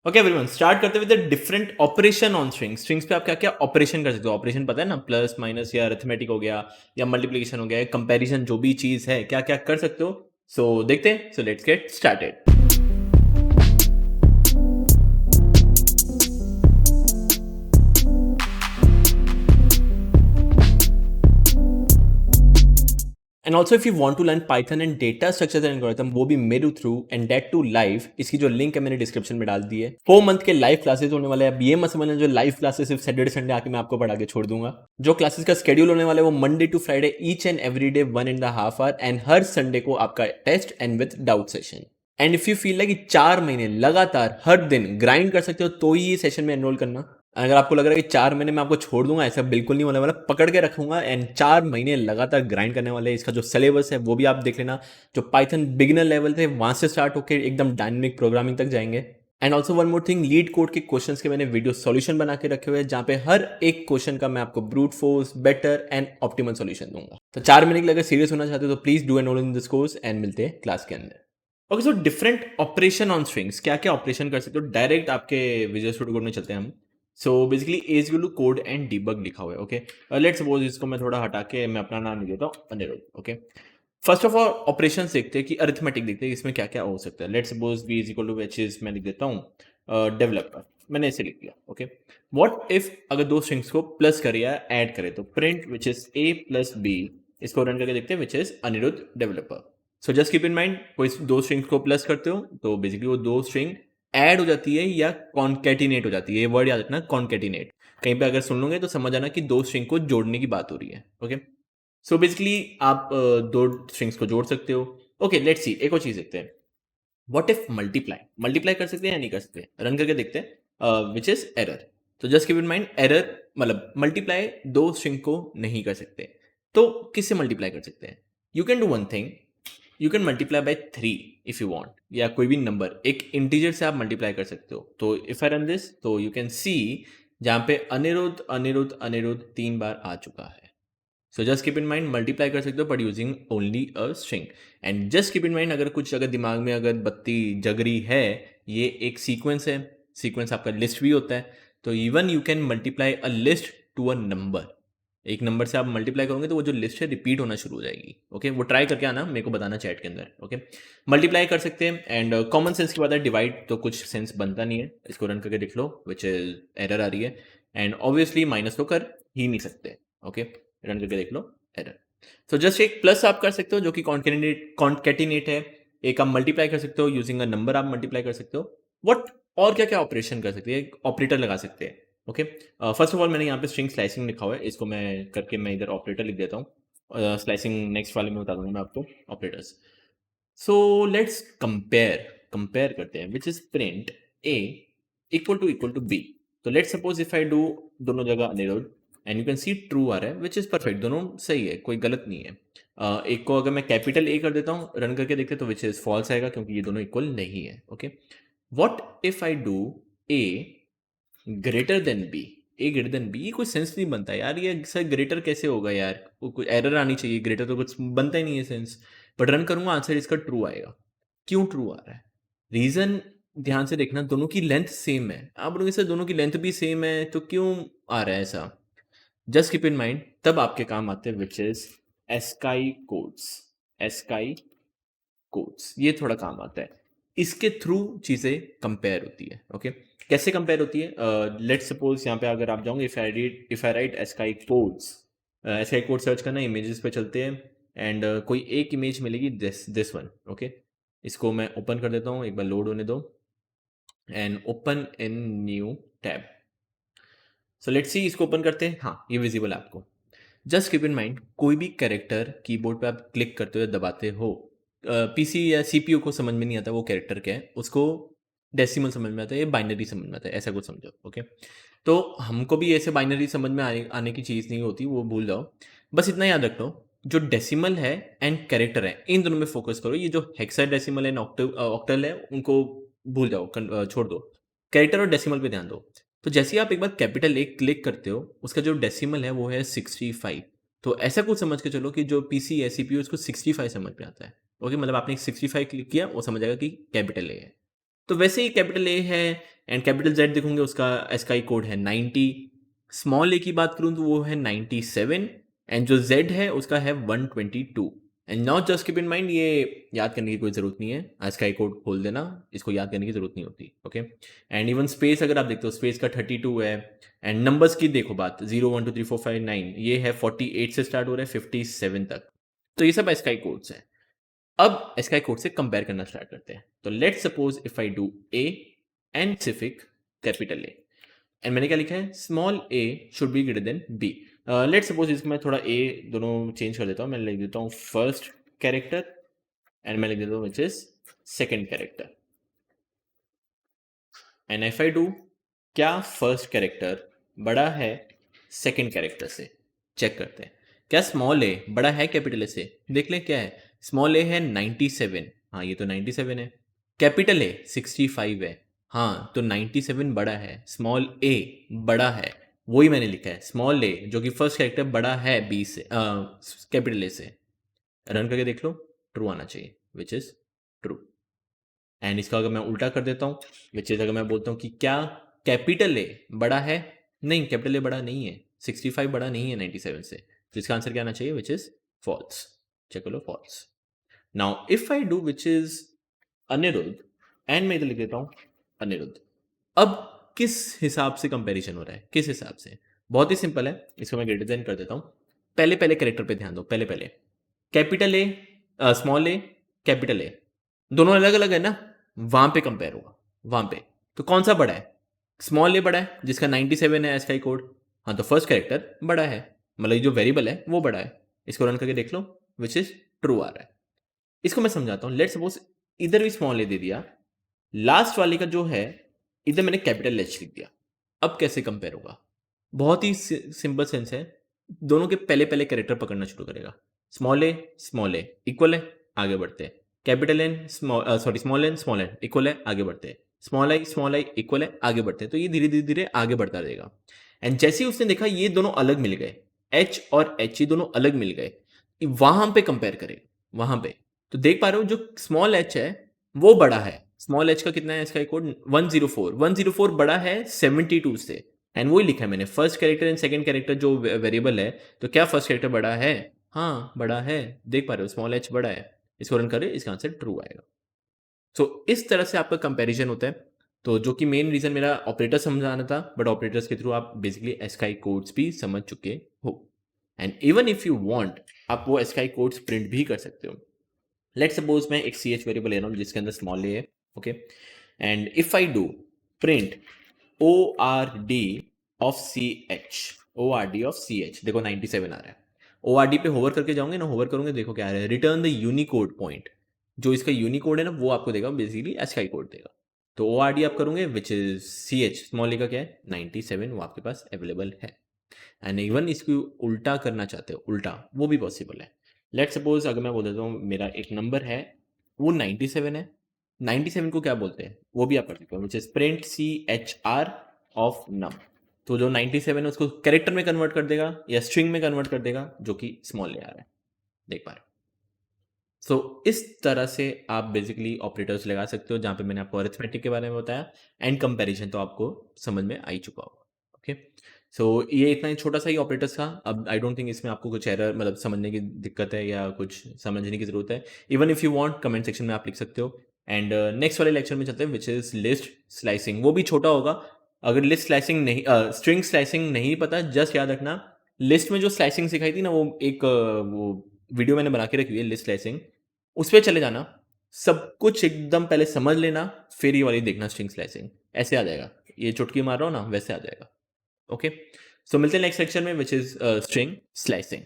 Okay everyone, start करते हुए the different operation on strings. Strings पे आप क्या क्या ऑपरेशन कर सकते हो। ऑपरेशन पता है ना, प्लस माइनस या अरिथमेटिक हो गया या मल्टीप्लिकेशन हो गया, कंपैरिजन, जो भी चीज है क्या क्या कर सकते हो। सो देखते हैं। So let's get started. And also if you want to learn Python and data structure and algorithm, वो भी मेरू through and that too live, इसकी जो लिंक है मैंने डिस्क्रिप्शन में डाल दी है। 4 मंथ के लाइव क्लासेस होने वाले हैं। अब ये मत समझना जो लाइव क्लासेस सिर्फ सैटरडे संडे आके मैं आपको पढ़ा के छोड़ दूंगा। जो क्लासेस का स्केड्यूल होने वाला है वो Monday to Friday, each and every day 1.5 hour, and हर संडे को आपका test and with doubt session. And if you feel like कि 4 महीने लगातार हर दिन ग्राइंड कर सकते हो तो ही ये सेशन में एनरोल करना। अगर आपको लग रहा है कि 4 महीने में आपको छोड़ दूंगा, ऐसा बिल्कुल नहीं होने वाला। पकड़ के रखूंगा एंड 4 महीने लगातार ग्राइंड करने वाले। इसका जो सिलेबस है वो भी आप देख लेना। जो पाइथन बिगिनर लेवल थे वहां से स्टार्ट होकर एकदम डायनेमिक प्रोग्रामिंग तक जाएंगे। And also one more thing, leet code के क्वेश्चंस के मैंने वीडियो सॉल्यूशन बना के रखे हुए हैं, जहां पे हर एक क्वेश्चन का मैं आपको brute force, better and optimal solution दूंगा। तो 4 महीने के लिए अगर सीरियस होना चाहते हो तो please do enrol in this course and मिलते हैं क्लास के अंदर। Okay, so different operation on strings, क्या क्या ऑपरेशन कर सकते हो। डायरेक्ट आपके विजुअल स्टूडियो कोड में चलते हैं हम। So basically as to code and debug लिखा हुआ है। ओके, लेट्स सपोज इसको मैं थोड़ा हटा के मैं अपना नाम लिख देता हूँ Anirudh. Okay, first of all operation देखते हैं कि अरिथमेटिक देखते हैं इसमें क्या क्या हो सकता है। Let's suppose B is equal to which is, मैं लिख देता हूँ डेवलपर, मैंने ऐसे लिख दिया। ओके, व्हाट इफ अगर दो स्ट्रिंग्स को प्लस करे या ऐड करे, तो print which is A plus B, इसको रन करके देखते हैं which is Anirudh developer. So just keep in mind, कोई दो स्ट्रिंग्स को प्लस करते हो तो बेसिकली वो दो स्ट्रिंग ऐड हो जाती है या कॉन्केटिनेट हो जाती है। ये वर्ड याद रखना, कॉन्केटिनेट। कहीं पे अगर सुन लोगे तो समझ आना कि दो स्ट्रिंग को जोड़ने की बात हो रही है। ओके, सो बेसिकली आप दो स्ट्रिंग्स को जोड़ सकते हो। ओके, लेट्स सी, एक और चीज देखते हैं। व्हाट इफ मल्टीप्लाई, मल्टीप्लाई कर सकते हैं या नहीं कर सकते, रन करके देखते हैं विच इज एरर। तो just keep in mind, error मतलब मल्टीप्लाई दो स्ट्रिंग को नहीं कर सकते। तो किससे मल्टीप्लाई कर सकते हैं? You can do one thing, you can multiply by 3 if you want, या कोई भी नंबर एक इंटीजर से आप मल्टीप्लाई कर सकते हो। तो इफ आई रन दिस, तो यू कैन सी जहां पे अनिरुद्ध अनिरुद्ध अनिरुद्ध 3 बार आ चुका है। सो just keep in mind, multiply कर सकते हो but using only a string. And just keep in mind, अगर दिमाग में अगर बत्ती जग रही है, ये एक सीक्वेंस है। सीक्वेंस आपका लिस्ट भी होता है। तो even you can multiply a list to a number. एक नंबर से आप मल्टीप्लाई करोगे तो वो जो लिस्ट है रिपीट होना शुरू हो जाएगी। ओके, वो ट्राई करके आना, मेरे को बताना चैट के अंदर। ओके, मल्टीप्लाई कर सकते हैं। एंड कॉमन सेंस की बात है, डिवाइड तो कुछ सेंस बनता नहीं है। इसको रन करके देख लो, विच इज एरर आ रही है। एंड ऑब्वियसली माइनस तो कर ही नहीं सकते। ओके, रन करके देख लो, एरर। सो जस्ट एक प्लस आप कर सकते हो जो कि कॉन्केटिनेट है। एक आप मल्टीप्लाई कर सकते हो यूजिंग अ नंबर, आप मल्टीप्लाई कर सकते हो। व्हाट और क्या क्या ऑपरेशन कर सकते हैं, एक ऑपरेटर लगा सकते हैं। ओके, फर्स्ट ऑफ ऑल मैंने यहाँ पे स्ट्रिंग स्लाइसिंग लिखा हुआ है, इसको मैं करके मैं इधर ऑपरेटर लिख देता हूँ। स्लाइसिंग नेक्स्ट वाले में बता दूंगा मैं आपको operators. So let's compare, compare करते हैं which is print A equal to B. तो let's suppose if I do दोनों जगह Anirudh and you can see true आ रहा है विच इज परफेक्ट, दोनों सही है, कोई गलत नहीं है। एक को अगर मैं कैपिटल ए कर देता हूँ, रन करके देखते तो विच इज फॉल्स आएगा क्योंकि ये दोनों इक्वल नहीं है। Okay, what if I do A greater than B, A greater than B, ये कोई सेंस नहीं बनता यार। ये सर ग्रेटर कैसे होगा यार, कुछ एरर आनी चाहिए, ग्रेटर तो कुछ बनता ही नहीं है सेंस। बट रन करूंगा, आंसर इसका ट्रू आएगा। क्यों ट्रू आ रहा है? रीजन ध्यान से देखना, दोनों की लेंथ सेम है। आप बोलोगे सर दोनों की लेंथ भी सेम है तो क्यों आ रहा है ऐसा? जस्ट कीप इन माइंड, तब आपके काम आते हैं which is ASCII codes. ASCII codes ये थोड़ा काम आता है, इसके थ्रू चीजें कंपेयर होती है। ओके, कैसे कंपेयर होती है? लेट्स सपोज यहाँ पे अगर आप जाओगे, if I right ASCII codes, ASCII code search करना, इमेजेस पे चलते हैं एंड कोई एक इमेज मिलेगी, दिस वन। ओके, इसको मैं ओपन कर देता हूँ, एक बार लोड होने दो and open in new tab. So let's see, इसको ओपन करते हैं। हाँ, ये विजिबल है आपको। जस्ट कीप इन माइंड, कोई भी कैरेक्टर कीबोर्ड पे आप क्लिक करते हुए दबाते हो, पीसी या सीपीयू को समझ में नहीं आता वो कैरेक्टर क्या है, उसको डेसिमल समझ में आता है या बाइनरी समझ में आता है, ऐसा कुछ समझो। ओके, तो हमको भी ऐसे बाइनरी समझ में आने की चीज़ नहीं होती, वो भूल जाओ। बस इतना याद रख लो, जो डेसिमल है एंड कैरेक्टर है, इन दोनों में फोकस करो। ये जो हेक्साडेसिमल एंड ऑक्टल है उनको भूल जाओ, छोड़ दो। कैरेक्टर और डेसिमल पे ध्यान दो। तो जैसे ही आप एक बार कैपिटल ए क्लिक करते हो, उसका जो डेसिमल है वो है 65। तो ऐसा कुछ समझ के चलो कि जो पीसी है, सीपीयू, उसको 65 समझ में आता है। ओके, मतलब आपने 65 क्लिक किया, वो समझ आएगा कि कैपिटल ए है। तो वैसे ही कैपिटल ए है एंड कैपिटल जेड देखोगे उसका एसकाई कोड है 90, स्मॉल ए की बात करूँ तो वो है 97, एंड जो जेड है उसका है 122। And not just keep in mind, ये याद करने की कोई ज़रूरत नहीं है, एसकाई कोड खोल देना, इसको याद करने की ज़रूरत नहीं होती, ओके। एंड इवन स्पेस अगर आप देखते हो, स्पेस का 32 है। एंड नंबर्स की देखो बात, 0 1 2 3 4 5 9, ये है 48 से स्टार्ट हो रहा है 57 तक। तो ये सब एसकाई कोड्स हैं। अब एसकाई कोड से कंपेयर करना स्टार्ट करते हैं। तो let's suppose if I do A and specific capital A, and मैंने क्या लिखा है, small A should be greater than B. Let's suppose इसको मैं थोड़ा ए दोनों चेंज कर देता हूँ, मैं लिख देता हूँ फर्स्ट कैरेक्टर, एंड मैं लिख देता हूँ which is second character. And if I do, क्या फर्स्ट कैरेक्टर बड़ा है सेकेंड कैरेक्टर से? चेक करते हैं, क्या स्मॉल ए बड़ा है कैपिटल ए से? देख लें क्या है, स्मॉल ए है 97, हाँ ये तो 97 है। कैपिटल ए 65 है, हाँ तो 97 बड़ा है, स्मॉल ए बड़ा है, वही मैंने लिखा है, स्मॉल ए जो कि फर्स्ट कैरेक्टर बड़ा है बी से, कैपिटल ए से। रन करके देख लो, ट्रू आना चाहिए, विच इज ट्रू। एंड इसका अगर मैं उल्टा कर देता हूँ, विच इज अगर मैं बोलता हूँ कि क्या कैपिटल ए बड़ा है, नहीं कैपिटल ए बड़ा नहीं है, 65 बड़ा नहीं है 97 से, तो इसका आंसर क्या आना चाहिए, विच इज फॉल्स। चेक कर लो, false. Now if I do which is Anirudh, and मैं इधर लिख देता हूँ अनिरुद्ध। अब किस हिसाब से कंपैरिजन हो रहा है, किस हिसाब से? बहुत ही सिंपल है, इसको मैं ग्रेटर देन कर देता हूँ। पहले पहले कैरेक्टर पे ध्यान दो, पहले पहले capital A, small A, capital A, दोनों अलग अलग है ना, वहां पे कंपेयर होगा, वहां पे। तो कौन सा बड़ा है? स्मॉल ए बड़ा है जिसका 97 है एसकाई कोड, हाँ तो फर्स्ट कैरेक्टर बड़ा है, मतलब जो वेरिएबल है वो बड़ा है। इसको रन करके देख लो, विच इज ट्रू आ रहा है। इसको मैं समझाता हूँ, लेट सपोज इधर भी स्मॉल ए दे दिया, लास्ट वाले का जो है इधर मैंने कैपिटल एच लिख दिया, अब कैसे कंपेयर होगा? बहुत ही सिंपल सेंस है, दोनों के पहले पहले कैरेक्टर पकड़ना शुरू करेगा। स्मॉल ए इक्वल है, आगे बढ़ते हैं। Capital N small N equal है, आगे बढ़ते हैं। स्मॉल आई इक्वल है, आगे बढ़ते हैं। तो ये धीरे धीरे धीरे आगे बढ़ता रहेगा। एंड जैसे ही उसने देखा ये दोनों अलग मिल गए, एच और एच ये दोनों अलग मिल गए, वहां पे कंपेयर करें, वहां पे। तो देख पा रहे हो जो स्मॉल एच है वो बड़ा है, स्मॉल एच का कितना है इसका कोड 104 बड़ा है 72 से। एंड वही लिखा है मैंने, first character and second character जो वेरिएबल है, तो क्या फर्स्ट कैरेक्टर बड़ा है? हाँ बड़ा है, देख पा रहे हो स्मॉल एच बड़ा है। इसको रन करें, इसका आंसर ट्रू आएगा। सो इस तरह से आपका कंपैरिजन होता है। तो जो कि मेन रीजन मेरा ऑपरेटर समझाना था, बट ऑपरेटर्स के थ्रू आप बेसिकली एसकाई कोड्स भी समझ चुके हो। And even if you want, आप वो एसकाई कोड्स प्रिंट भी कर सकते हो। लेट सपोज मैं एक सी एच वेरिएबल ले रहा हूँ जिसके अंदर स्मॉल ए है, okay. And if I do print O R D of C H, देखो 97 आ रहा है। ओ आर डी पे होवर करके जाओगे ना, होवर करोगे देखो क्या आ रहा है, रिटर्न द यूनिकोड पॉइंट। जो इसका यूनिकोड है ना वो आपको देगा, बेसिकली एसकाई कोड देगा। तो ओ आर डी आप करोगे which is C H, small A का क्या है 97, वो आपके पास अवेलेबल है। एंड इवन इसको उल्टा करना चाहते हो, उल्टा वो भी पॉसिबल है। लेट सपोज अगर मैं बोल देता हूँ मेरा एक नंबर है वो 97 है, 97 को क्या बोलते हैं वो भी आप कर सकते हो, which is print C H R of num. तो जो 97 है उसको कैरेक्टर में कन्वर्ट कर देगा या स्ट्रिंग में कन्वर्ट कर देगा, जो कि स्मॉल ए आ रहा है, देख पा रहे हो। सो इस तरह से आप बेसिकली ऑपरेटर्स लगा सकते हो, जहाँ पे मैंने आपको अरिथमेटिक के बारे में बताया, एंड कंपैरिजन तो आपको समझ में आ ही चुका होगा, ओके। सो ये इतना ही छोटा सा ही ऑपरेटर्स था। अब आई डोंट थिंक इसमें आपको कुछ एरर मतलब समझने की दिक्कत है या कुछ समझने की ज़रूरत है। Even if you want comment section में आप लिख सकते हो। एंड नेक्स्ट वाले लेक्चर में चलते हैं विच इज़ लिस्ट स्लाइसिंग। वो भी छोटा होगा। अगर लिस्ट स्लाइसिंग नहीं, स्ट्रिंग स्लाइसिंग नहीं पता, जस्ट याद रखना लिस्ट में जो स्लाइसिंग सिखाई थी ना, वो एक वो वीडियो मैंने बना के रखी हुई है लिस्ट स्लाइसिंग, उस पे चले जाना, सब कुछ एकदम पहले समझ लेना, फिर ये वाली देखना स्ट्रिंग स्लाइसिंग, ऐसे आ जाएगा। ये चुटकी मार रहा हो ना, वैसे आ जाएगा, ओके। सो मिलते हैं नेक्स्ट सेक्शन में विच इज स्ट्रिंग स्लाइसिंग।